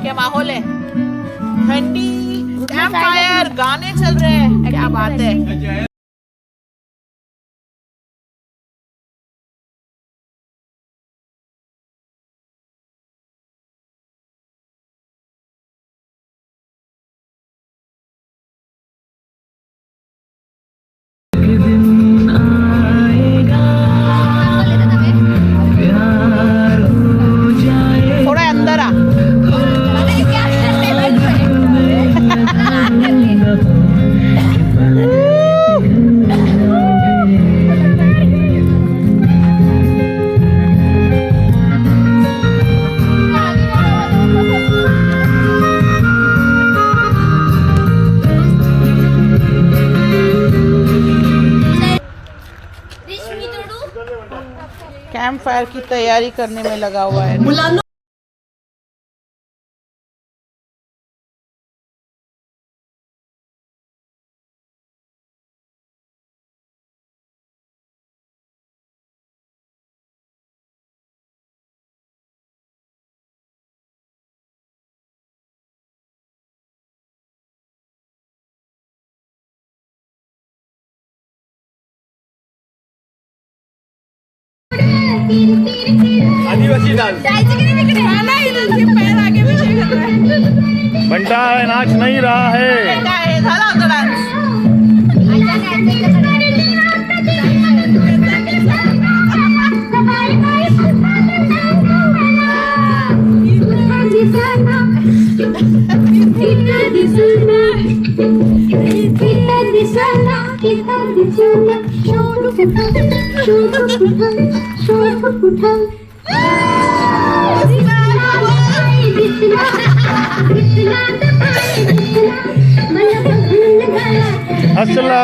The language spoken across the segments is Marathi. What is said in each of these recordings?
क्या माहौल है? ठंडी, कैंप फायर, गाने चल रहे हैं, क्या बात है। थोड़ा अंदर आ। कैंप फायर की तैयारी करने में लगा हुआ है। आदिवासी डांस। बंटा नाच नहीं रहा है। झाला होता डान्स। असला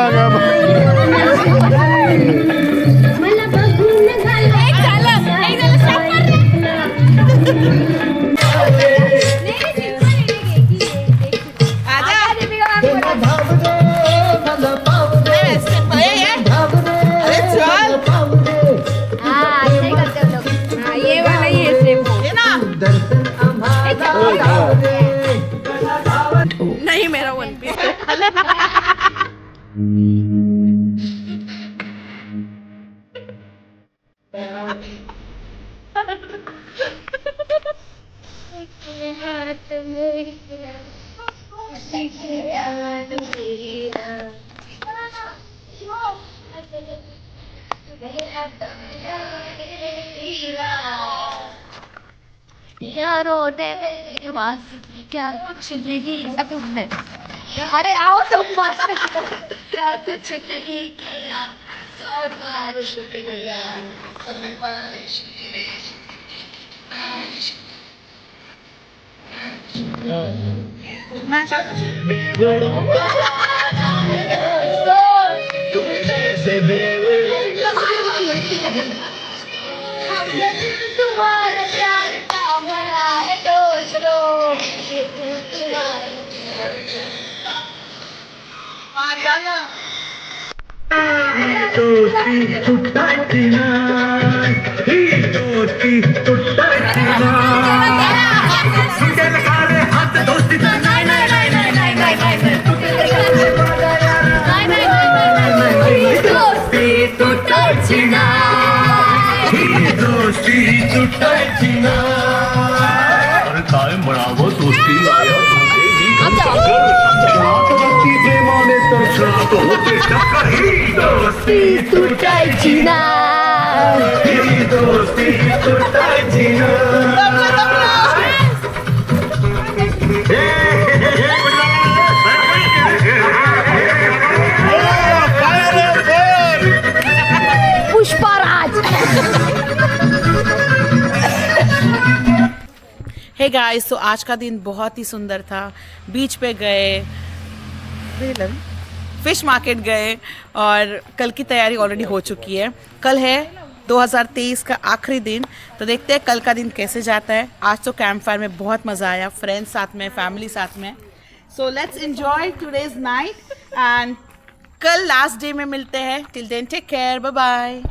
नहीं मेरा वन पीस यारो दे बस क्या कुछ नहीं अब अरे आओ तुम बस क्या कुछ नहीं किया सब बार शुक्रिया तुम्हारा प्यार का भरा है दोस्तों दोस्ती टूटती ना, दोस्ती टूटती ना। हाथ दोस्ती दोस्ती टूटती ना। अरे काय म्हणावं दोस्ती आया प्रेमाने तर होते टक्कर ही दोस्ती तुटायची ना ही दोस्ती टूटायची ना। पुष्पराज हे गाइस, तो आज का दिन बहुत ही सुंदर था। बीच पे गए, फिश मार्केट गए और कल की तैयारी ऑलरेडी हो चुकी है। कल है 2023 का आखिरी दिन, तो देखते हैं कल का दिन कैसे जाता है। आज तो कैंप फायर में बहुत मज़ा आया, फ्रेंड्स साथ में, फैमिली साथ में। So let's enjoy today's night and कल लास्ट डे में मिलते हैं। Till then take care, bye bye.